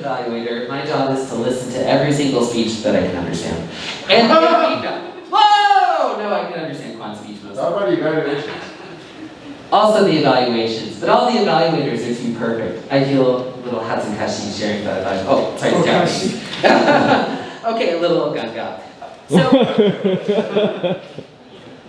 evaluator, my job is to listen to every single speech that I can understand. And give feedback. Whoa! No, I can understand quant speech most How about evaluations? Also the evaluations, but all the evaluators are too perfect. I feel a little Hatsukashi sharing that advice. Oh, sorry, it's Japanese. Okay, a little ganga. So,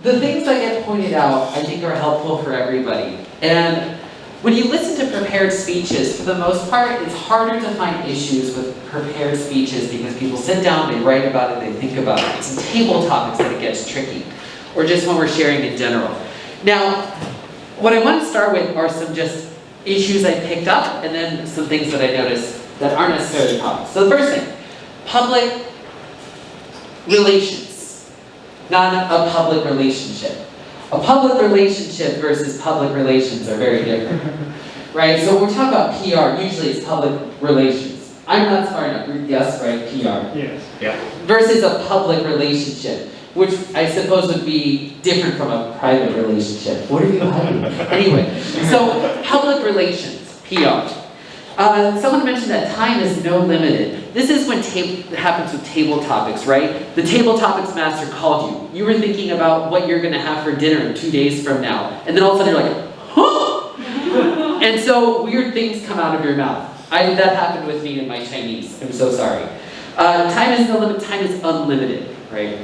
the things that get pointed out, I think, are helpful for everybody. And when you listen to prepared speeches, for the most part, it's harder to find issues with prepared speeches because people sit down, they write about it, they think about it. It's in table topics that it gets tricky, or just when we're sharing in general. Now, what I want to start with are some just issues I picked up, and then some things that I noticed that aren't necessarily problems. So the first thing, public relations, not a public relationship. A public relationship versus public relations are very different, right? So when we're talking about PR, usually it's public relations. I'm not smart enough. Yes, right? PR. Yes. Yeah. Versus a public relationship, which I suppose would be different from a private relationship. What are you hiding? Anyway, so public relations, PR. Someone mentioned that time is no limited. This is when it happens with table topics, right? The table topics master called you. You were thinking about what you're going to have for dinner 2 days from now. And then all of a sudden you're like, huh? And so weird things come out of your mouth. That happened with me in my Chinese. I'm so sorry. Time is no limit. Time is unlimited, right?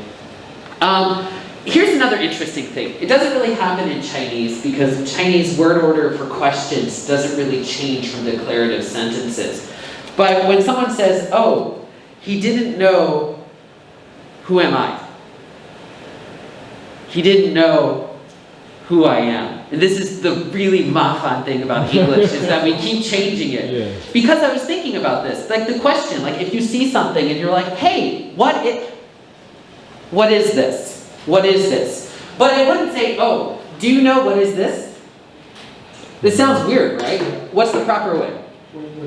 Here's another interesting thing. It doesn't really happen in Chinese because Chinese word order for questions doesn't really change from declarative sentences. But when someone says, oh, he didn't know, who am I? He didn't know who I am. And this is the really mafan thing about English, is that we keep changing it. Yeah. Because I was thinking about this, like the question, like if you see something and you're like, hey, what is this? What is this? But I wouldn't say, oh, do you know what is this? This sounds weird, right? What's the proper way?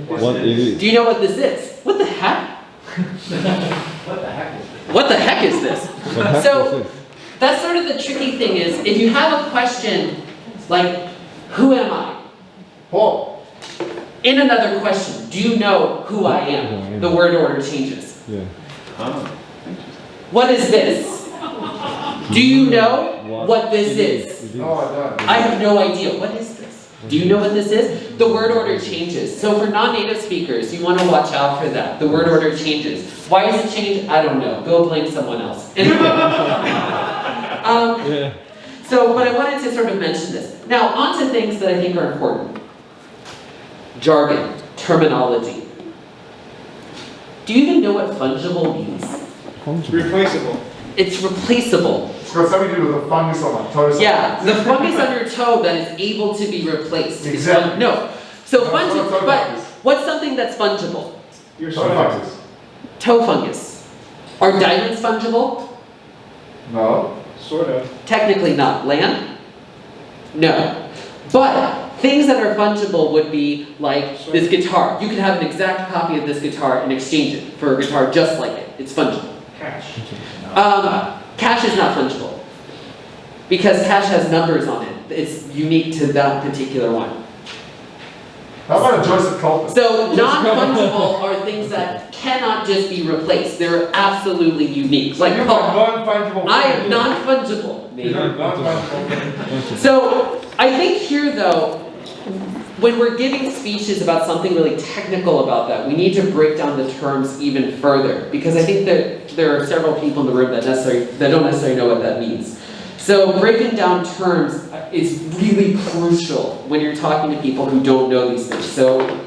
What is Do you know what this is? What the heck? What the heck is this? What the heck is this? What heck So is this? that's sort of the tricky thing is, if you have a question like, who am I? Paul. In another question, do you know who I am? The word order changes. Yeah. What is this? Do you know what this is? No, I don't. I have no idea. What is this? Do you know what this is? The word order changes. So for non-native speakers, you want to watch out for that. The word order changes. Why does it change? I don't know. Go blame someone else. Anyway. Yeah. So, but I wanted to sort of mention this. Now, on to things that I think are important. Jargon, terminology. Do you even know what fungible means? Replaceable. It's replaceable. It's got something to do with the fungus on my toes. Yeah, the fungus on your toe that is able to be replaced. is Exactly. No. So No, fungible, it's not toe but fungus. what's something that's fungible? Your Toe sweater. fungus. Toe fungus. Are diamonds fungible? No. Sort of. Technically not. Land? No. But things that are fungible would be like this guitar. You could have an exact copy of this guitar and exchange it for a guitar just like it. It's fungible. Cash. Cash is not fungible because cash has numbers on it. It's unique to that particular one. How about a Joseph Calpin? So non-fungible are things that cannot just be replaced. They're absolutely unique. Like You're non-fungible. I am non-fungible. You're non-fungible. So I think here though, when we're giving speeches about something really technical about that, we need to break down the terms even further, because I think that there are several people in the room that don't necessarily know what that means. So breaking down terms is really crucial when you're talking to people who don't know these things. So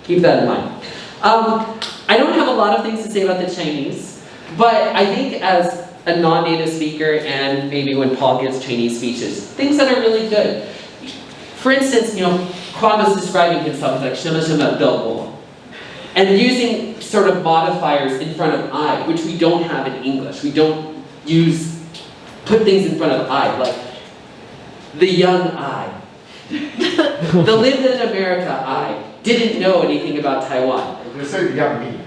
keep that in mind. I don't have a lot of things to say about the Chinese, but I think as a non-native speaker, and maybe when Paul gives Chinese speeches, things that are really good. For instance, Quan was describing himself as like shima double, and using sort of modifiers in front of I, which we don't have in English. We don't put things in front of I, like the young I, the lived in America I, didn't know anything about Taiwan. You say the young me.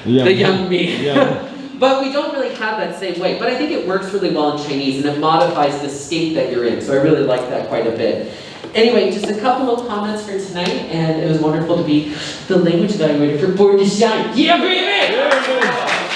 Yeah. The young me. Yeah. But we don't really have that same way. But I think it works really well in Chinese, and it modifies the state that you're in. So I really like that quite a bit. Anyway, just a couple of comments for tonight, and it was wonderful to be the language evaluator for Board to Shine. Yeah, baby!